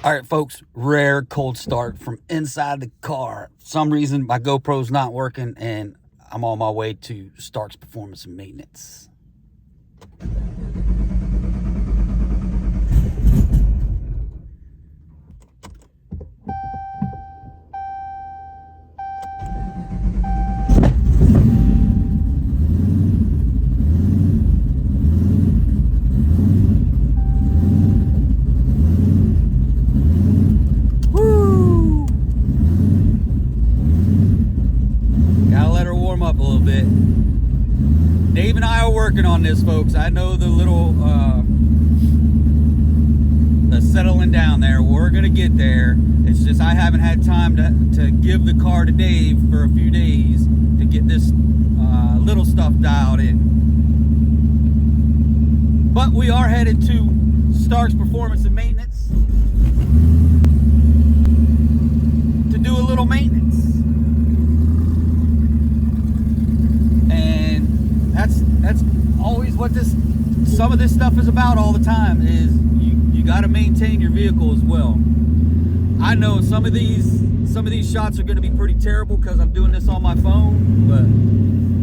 All right, folks, rare cold start from inside the car. For some reason, my GoPro's not working, and I'm on my way to Stark's Performance and Maintenance. Up a little bit. Dave and I are working on this, folks. I know the little the settling down there. We're gonna get there. It's just I haven't had time to give the car to Dave for a few days to get this little stuff dialed in. But we are headed to Stark's Performance and Maintenance to do a little maintenance. That's always what some of this stuff is about all the time, is you got to maintain your vehicle as well. I know some of these shots are going to be pretty terrible because I'm doing this on my phone, but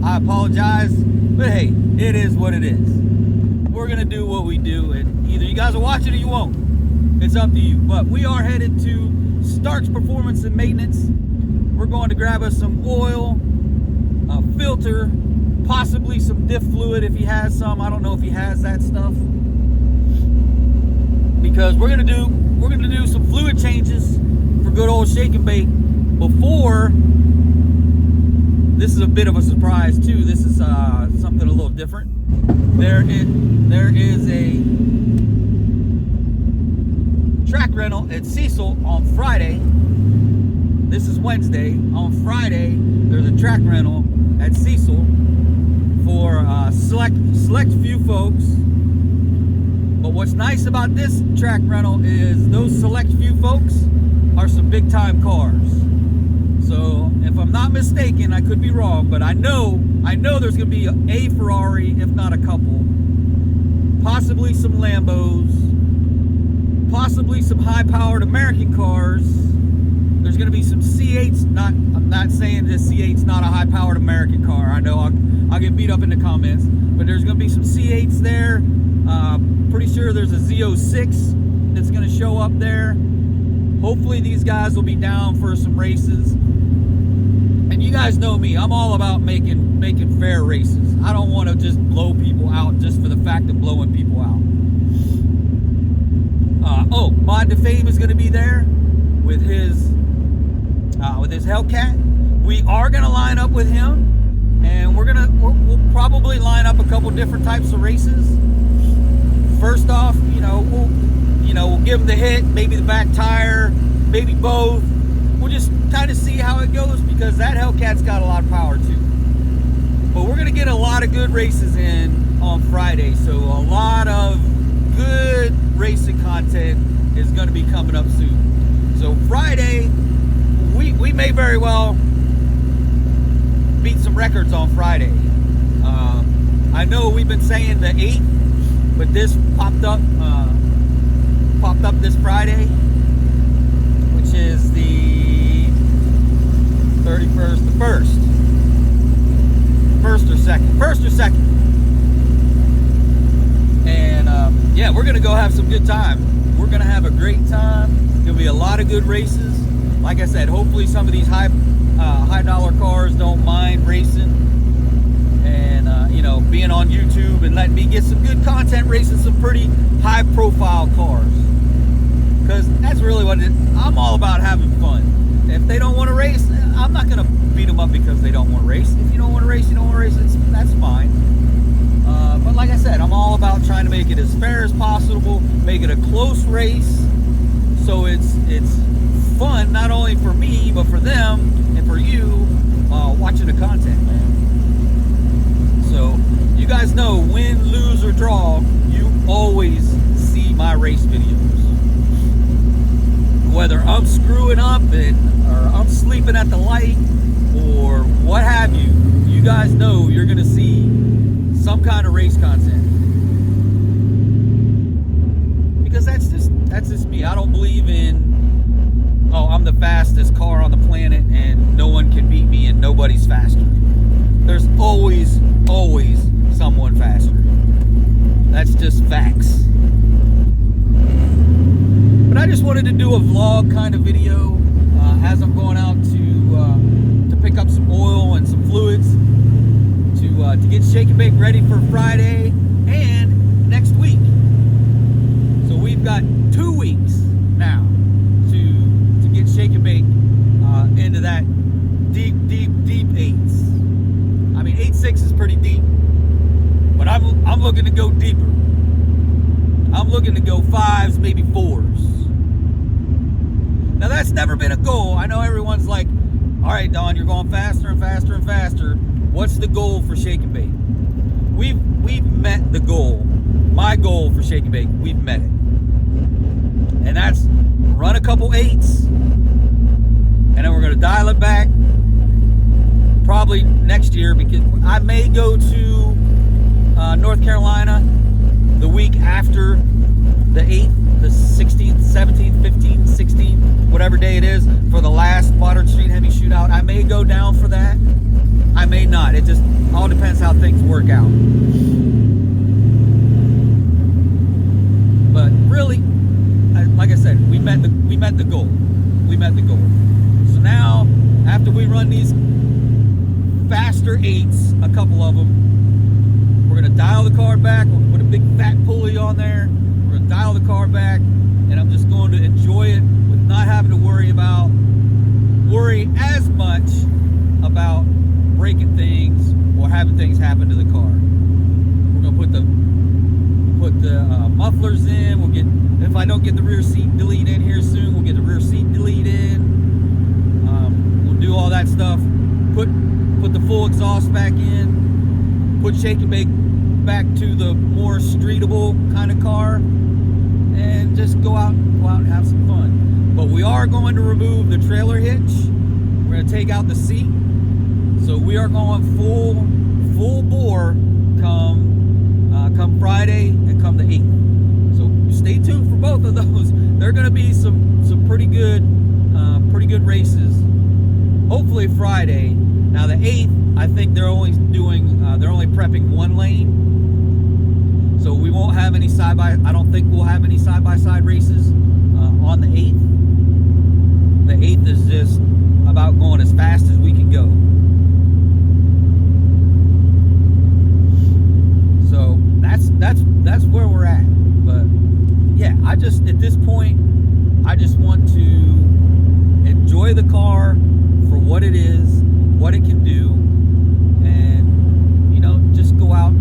I apologize. But hey, it is what it is. We're going to do what we do, and either you guys will watch it or you won't. It's up to you. But we are headed to Stark's Performance and Maintenance. We're going to grab us some oil, a filter, possibly some diff fluid if he has some. I don't know if he has that stuff, because we're gonna do some fluid changes for good old shake and bake before. This is a bit of a surprise too. This is something a little different. There is a track rental at Cecil on Friday. This is Wednesday. On Friday, there's a track rental at Cecil for select few folks. But what's nice about this track rental is those select few folks are some big time cars. So if I'm not mistaken, I could be wrong, but I know there's gonna be a Ferrari, if not a couple, possibly some Lambos, possibly some high powered American cars. There's going to be some C8s. I'm not saying this C8's not a high-powered American car. I know I'll get beat up in the comments, but there's going to be some C8s there. Pretty sure there's a Z06 that's going to show up there. Hopefully these guys will be down for some races. And you guys know me. I'm all about making fair races. I don't want to just blow people out just for the fact of blowing people out. Mod to Fame is going to be there with his Hellcat. We are going to line up with him, and we'll probably line up a couple different types of races. First off, we'll give him the hit, maybe the back tire, maybe both. We'll just kind of see how it goes, because that Hellcat's got a lot of power too. But we're going to get a lot of good races in on Friday, so a lot of good racing content is going to be coming up soon. So Friday, we may very well beat some records on Friday. I know we've been saying the 8th, but this popped up this Friday, which is the 31st, the 1st or 2nd. And yeah, we're gonna go have some good time. We're gonna have a great time. There'll be a lot of good races. Like I said, hopefully some of these high dollar cars don't mind racing, and being on YouTube and letting me get some good content racing some pretty high profile cars, because that's really what it is. I'm all about having fun. If they don't want to race, I'm not gonna beat them up because they don't want to race. If you don't want to race, you don't want to race. That's fine. But like I said, I'm all about trying to make it as fair as possible, make it a close race, so it's fun not only for me but for them and for you watching the content, man. So you guys know, win, lose, or draw, you always see my race videos. Whether I'm screwing up or I'm sleeping at the light or what have you, you guys know you're gonna see some kind of race content, because that's just me. I don't believe in I'm the fastest car on the planet and no one can beat me and nobody's faster. There's always someone faster. That's just facts. But I just wanted to do a vlog kind of video as I'm going out to pick up some oil and some fluids to get Shake and Bake ready for Friday and next week. So we've got 2 weeks now to get Shake and Bake into that deep 8s. I mean, 8.6 is pretty deep, but I'm looking to go deeper. I'm looking to go 5s, maybe 4s. Now that's never been a goal. I know everyone's like, all right, Don, you're going faster and faster and faster. What's the goal for Shake and Bake? We've met the goal. My goal for Shake and Bake, we've met it. And that's run a couple 8s, and then we're gonna dial it back probably next year, because I may go to North Carolina the week after the 8th, the 16th, 17th, 15th, 16th, whatever day it is, for the last Modern Street Hemi shootout. I may go down for that. I may not. It just all depends how things work out. But really, like I said, we met the goal. We met the goal. So now, after we run these faster 8s, a couple of them, we're gonna dial the car back. We'll put a big fat pulley on there. We're gonna dial the car back, and I'm just going to enjoy it with not having to worry as much about breaking things or having things happen to the car. We're gonna put the mufflers in. We'll get, if I don't get the rear seat delete in here soon, we'll get the rear seat delete in. We'll do all that stuff. Put the full exhaust back in. Put Shake and Bake back to the more streetable kind of car, and just go out and have some fun. But we are going to remove the trailer hitch. We're going to take out the seat. So we are going full bore come Friday and come the 8th. So stay tuned for both of those. They're going to be some pretty good races. Hopefully Friday. Now the 8th, I think they're only prepping 1 lane. So we won't have any I don't think we'll have any side-by-side races on the 8th. The 8th is just about going as fast as we can go. So that's where we're at. But yeah, at this point, I just want to enjoy the car for what it is, what it can do, and just go out,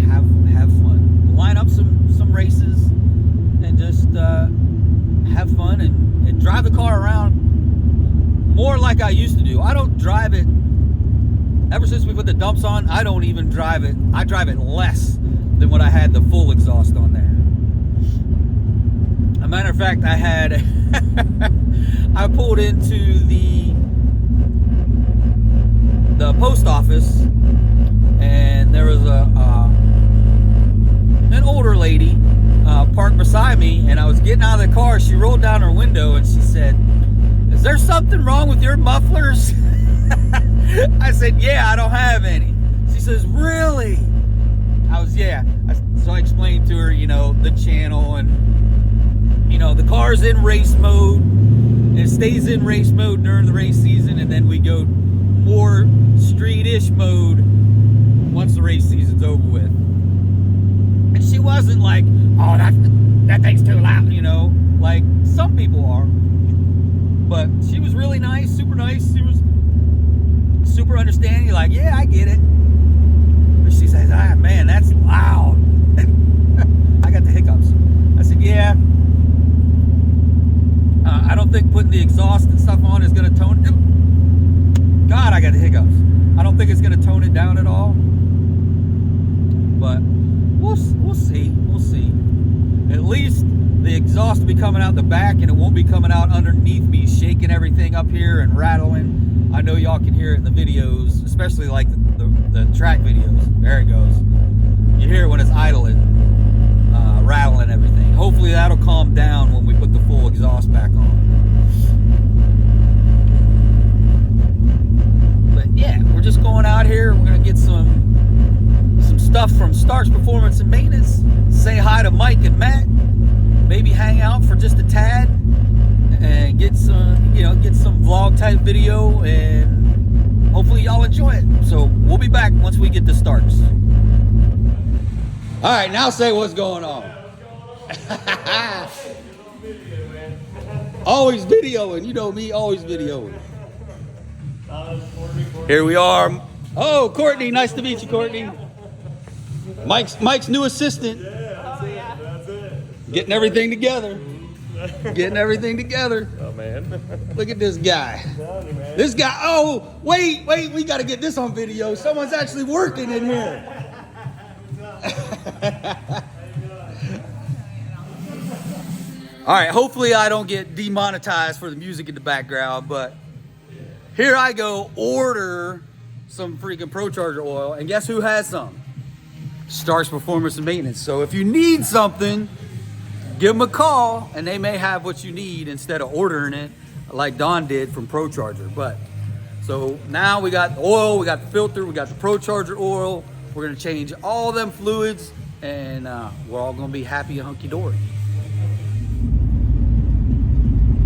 have fun, line up some races, and just have fun and drive the car around more like I used to do. I don't drive it. Ever since we put the dumps on, I don't even drive it. I drive it less than when I had the full exhaust on there. As a matter of fact, I pulled into the post office, and there was an older lady parked beside me, and I was getting out of the car. She rolled down her window and she said, "Is there something wrong with your mufflers?" I said, "Yeah, I don't have any." She says, "Really?" So I explained to her, the channel, and the car's in race mode, and it stays in race mode during the race season, and then we go more street-ish mode once the race season's over with. And she wasn't like, "Oh, that thing's too loud," like some people are. But she was really nice, super nice. She was super understanding, like, "Yeah, I get it." But she says, "Man, that's loud." I got the hiccups. I said, "Yeah. I don't think putting the exhaust and stuff on is going to tone it." God, I got the hiccups. I don't think it's going to tone it down at all. But we'll see. We'll see. At least the exhaust will be coming out the back, and it won't be coming out underneath me, shaking everything up here and rattling. I know y'all can hear it in the videos, especially like the track videos. There it goes. You hear it when it's idling, rattling everything. Hopefully that'll calm down when we put the full exhaust back on. going out here. We're gonna get some stuff from Stark's Performance and Maintenance. Say hi to Mike and Matt. Maybe hang out for just a tad and get some, get some vlog type video, and hopefully y'all enjoy it. So we'll be back once we get to Stark's. All right, now say what's going on. Always videoing, you know me, always videoing. Here we are. Oh, Courtney, nice to meet you, Courtney. Mike's new assistant. That's it. Getting everything together. Getting everything together. Oh man. Look at this guy. This guy, oh, wait, we gotta get this on video. Someone's actually working in here. All right, hopefully I don't get demonetized for the music in the background, but here I go, order some freaking ProCharger oil, and guess who has some? Stark's Performance and Maintenance. So if you need something, give them a call, and they may have what you need instead of ordering it like Don did from ProCharger. But so now we got the oil, we got the filter, we got the ProCharger oil. We're gonna change all them fluids, and we're all gonna be happy and hunky-dory.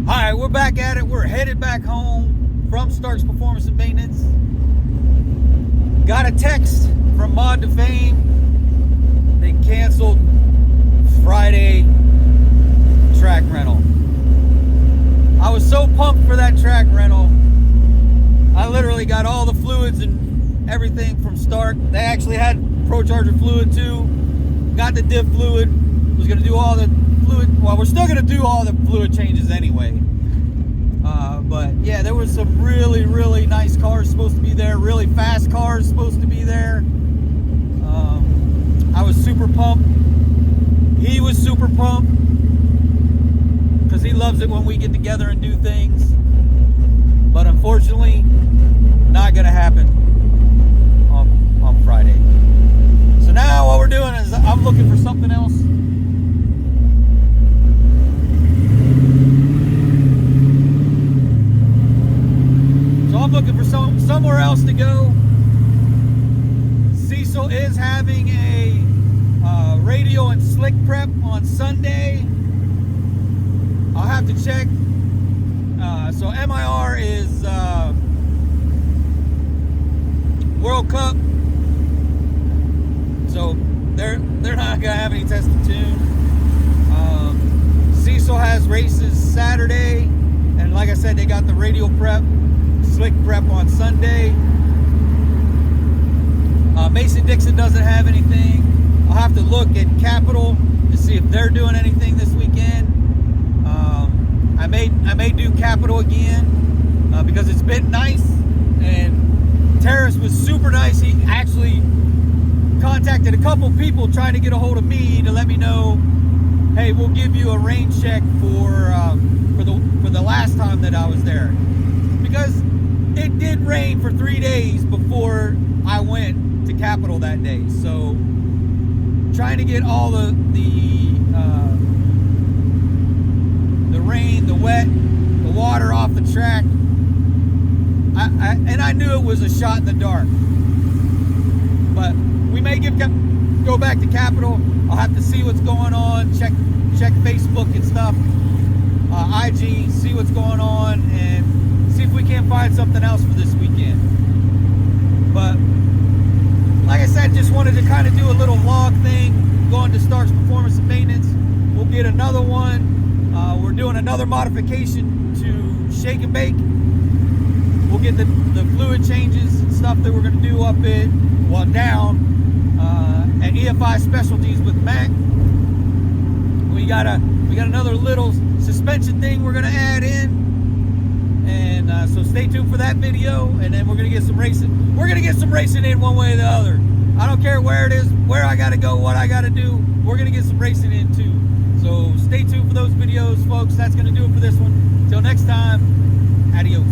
All right, we're back at it. We're headed back home from Stark's Performance and Maintenance. Got a text from Mod to Fame. They canceled Friday track rental. I was so pumped for that track rental. I literally got all the fluids and everything from Stark. They actually had ProCharger fluid too. Got the diff fluid. Was gonna do all the fluid. Well, we're still gonna do all the fluid changes anyway. But yeah, there was some really, really nice cars supposed to be there. Really fast cars supposed to be there. I was super pumped. He was super pumped because he loves it when we get together and do things. But unfortunately, not gonna happen on Friday. So now what we're doing is I'm looking for something else. So I'm looking for somewhere else to go. Cecil is having a radial and slick prep on Sunday. I'll have to check. So MIR is World Cup. So they're not gonna have any tested tune. Cecil has races Saturday, and like I said, they got the radial prep, slick prep on Sunday. Mason-Dixon doesn't have anything. I'll have to look at Capital to see if they're doing anything this weekend. I may do Capital again because it's been nice, and Terrace was super nice. He actually contacted a couple people trying to get a hold of me to let me know, hey, we'll give you a rain check for the last time that I was there, because it did rain for 3 days before I went to Capital that day. So trying to get all the rain, the wet, the water off the track. I knew it was a shot in the dark, but we may go back to Capital. I'll have to see what's going on, check Facebook and stuff, IG, see what's going on, and see if we can't find something else for this weekend. But like I said, just wanted to kind of do a little vlog thing, going to Stark's Performance and Maintenance. We'll get another one. We're doing another modification to shake and bake. We'll get the fluid changes and stuff that we're going to do up down at EFI Specialties with Mac. We got another little suspension thing we're going to add in, and so stay tuned for that video. And then we're going to get some racing. We're going to get some racing in one way or the other. I don't care where it is, where I got to go, what I got to do. We're going to get some racing in too. So stay tuned for those videos, folks. That's going to do it for this one. Till next time, adios.